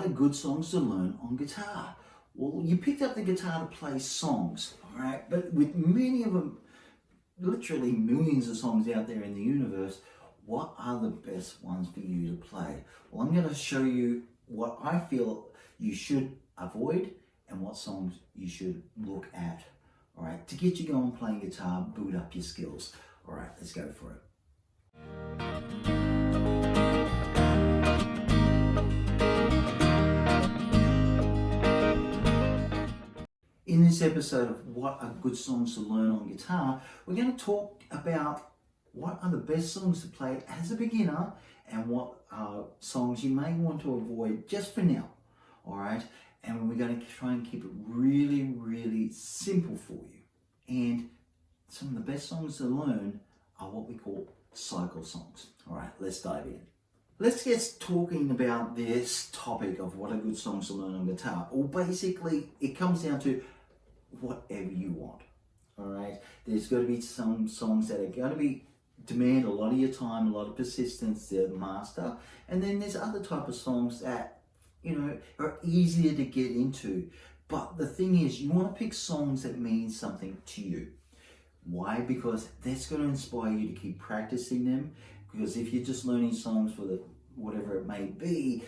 are good songs to learn on guitar? Well, you picked up the guitar to play songs, all right? But with many of them, literally millions of songs out there in the universe, what are the best ones for you to play? Well, I'm going to show you what I feel you should avoid and what songs you should look at, all right, to get you going playing guitar, boot up your skills. All right, let's go for it. In this episode of What Are Good Songs to Learn on Guitar, we're going to talk about what are the best songs to play as a beginner and what are songs you may want to avoid just for now, all right? And we're going to try and keep it really, really simple for you. And some of the best songs to learn are what we call cycle songs. All right, let's dive in. Let's get talking about this topic of what are good songs to learn on guitar. Well, basically, it comes down to whatever you want, all right? There's got to be some songs that are going to demand a lot of your time, a lot of persistence to master, and then there's other type of songs that, you know, are easier to get into. But the thing is, you want to pick songs that mean something to you. Why? Because that's going to inspire you to keep practicing them. Because if you're just learning songs for whatever it may be,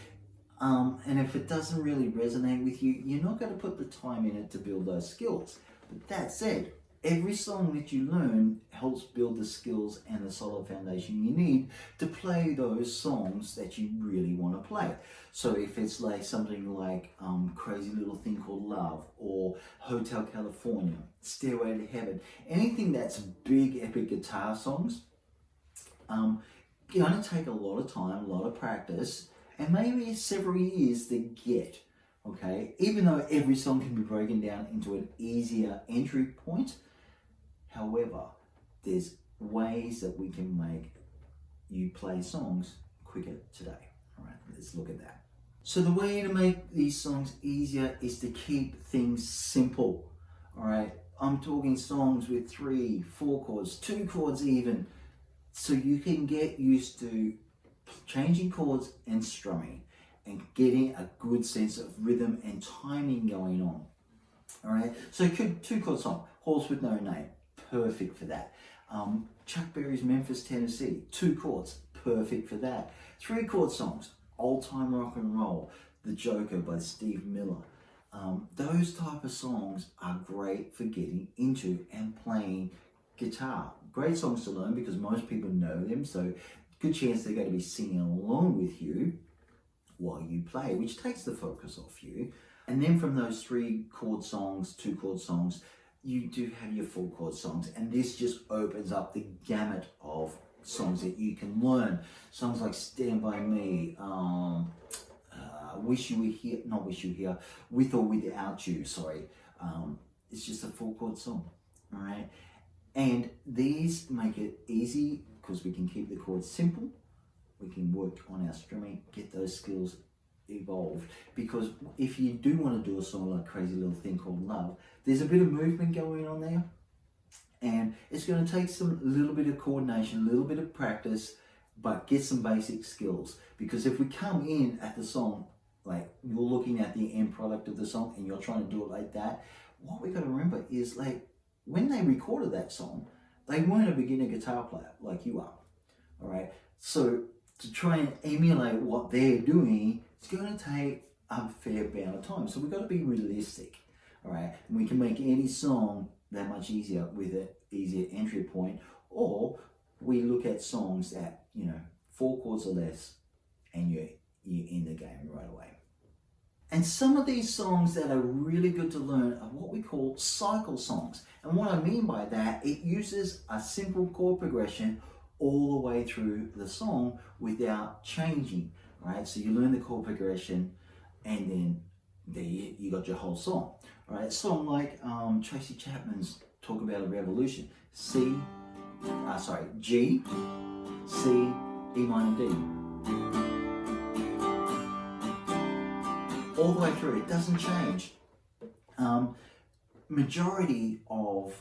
and if it doesn't really resonate with you, you're not going to put the time in it to build those skills. But that said, every song that you learn helps build the skills and the solid foundation you need to play those songs that you really want to play. So if it's like something like Crazy Little Thing Called Love, or Hotel California, Stairway to Heaven, anything that's big epic guitar songs, going to take a lot of time, a lot of practice, and maybe several years to get, okay? Even though every song can be broken down into an easier entry point, however, there's ways that we can make you play songs quicker today. All right, let's look at that. So the way to make these songs easier is to keep things simple. All right, I'm talking songs with 3, 4 chords, 2 chords even, so you can get used to changing chords and strumming and getting a good sense of rhythm and timing going on. All right, so 2 chord song, Horse with No Name, perfect for that. Chuck Berry's Memphis, Tennessee, 2 chords, perfect for that. 3 chord songs, Old Time Rock and Roll, The Joker by Steve Miller. Those type of songs are great for getting into and playing guitar. Great songs to learn because most people know them, so good chance they're going to be singing along with you while you play, which takes the focus off you. And then from those 3 chord songs, 2 chord songs, you do have your 4 chord songs, and this just opens up the gamut of songs that you can learn. Songs like Stand By Me, Wish You Were Here, not Wish You Were Here, With or Without You, sorry. It's just a 4 chord song, all right? And these make it easy because we can keep the chords simple. We can work on our strumming, get those skills evolved. Because if you do want to do a song like Crazy Little Thing Called Love, there's a bit of movement going on there. And it's going to take some little bit of coordination, a little bit of practice, but get some basic skills. Because if we come in at the song, like you're looking at the end product of the song and you're trying to do it like that, what we got to remember is, like, when they recorded that song, they weren't a beginner guitar player like you are, all right? So to try and emulate what they're doing, it's going to take a fair amount of time. So we've got to be realistic, all right? And we can make any song that much easier with an easier entry point, or we look at songs that, you know, 4 chords or less, and you're in the game right away. And some of these songs that are really good to learn are what we call cycle songs. And what I mean by that, it uses a simple chord progression all the way through the song without changing, right? So you learn the chord progression and then there you got your whole song, right? A song like Tracy Chapman's Talk About a Revolution. G, C, E minor, D. All the way through, it doesn't change. Majority of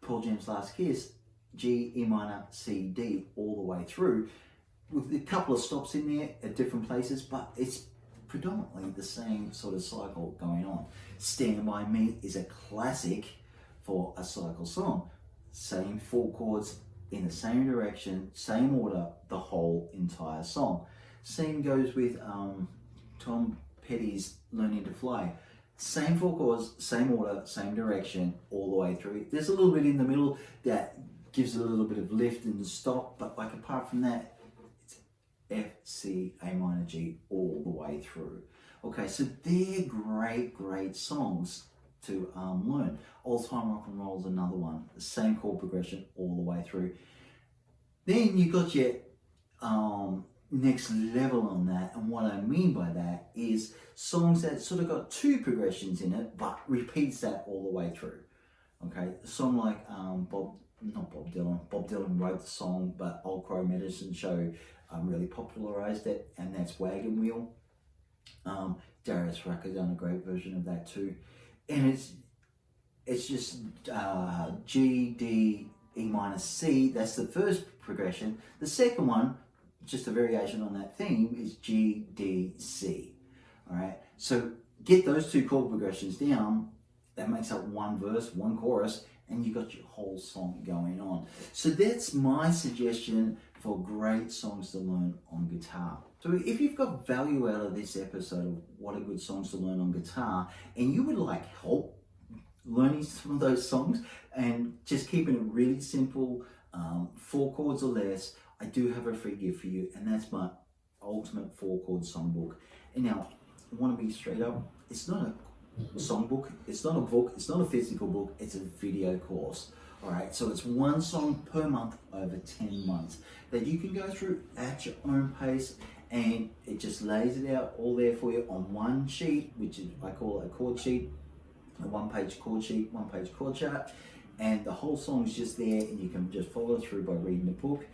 Pearl Jam's Last Kiss, G, E minor, C, D, all the way through, with a couple of stops in there at different places, but it's predominantly the same sort of cycle going on. Stand By Me is a classic for a cycle song. Same 4 chords in the same direction, same order, the whole entire song. Same goes with Tom Petty's Learning to Fly. Same 4 chords, same order, same direction, all the way through. There's a little bit in the middle that gives a little bit of lift and stop, but like apart from that, it's F, C, A minor, G, all the way through. Okay, so they're great songs to learn. Old Time Rock and Roll is another one. The same chord progression all the way through. Then you got your next level on that, and what I mean by that is songs that sort of got 2 progressions in it, but repeats that all the way through. Okay, a song like Bob Dylan wrote the song, but Old Crow Medicine Show really popularized it, and that's Wagon Wheel. Darius Rucker done a great version of that too, and it's just G, D, E minor, C. That's the first progression. The second one, just a variation on that theme, is G, D, C. All right, so get those 2 chord progressions down. That makes up 1 verse, 1 chorus, and you got your whole song going on. So that's my suggestion for great songs to learn on guitar. So if you've got value out of this episode of what are good songs to learn on guitar, and you would like help learning some of those songs and just keeping it really simple, 4 chords or less, I do have a free gift for you, and that's my ultimate 4 chord songbook. And now, I want to be straight up, it's not a songbook, it's not a book, it's not a physical book, it's a video course. All right, so it's 1 song per month over 10 months that you can go through at your own pace, and it just lays it out all there for you on 1 sheet, which is, I call it a chord sheet, a 1-page chord sheet, 1-page chord chart, and the whole song's just there, and you can just follow through by reading the book,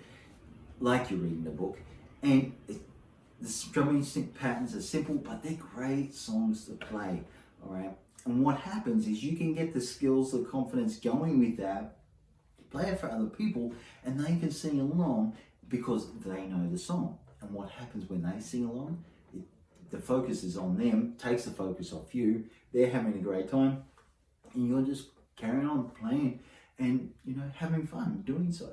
like you're reading the book. And the strumming patterns are simple, but they're great songs to play. All right, and what happens is you can get the skills, the confidence going with that, play it for other people, and they can sing along because they know the song. And what happens when they sing along? The focus is on them, takes the focus off you. They're having a great time, and you're just carrying on playing and, you know, having fun doing so.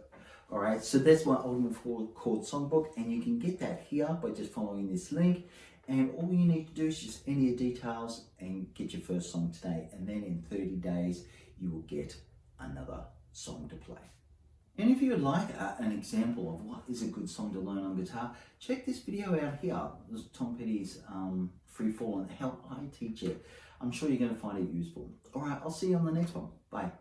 All right, so that's my ultimate 4 chord songbook, and you can get that here by just following this link. And all you need to do is just enter your details and get your first song today. And then in 30 days, you will get another song to play. And if you would like an example of what is a good song to learn on guitar, check this video out here. This is Tom Petty's Free Fall and how I teach it. I'm sure you're going to find it useful. All right, I'll see you on the next one. Bye.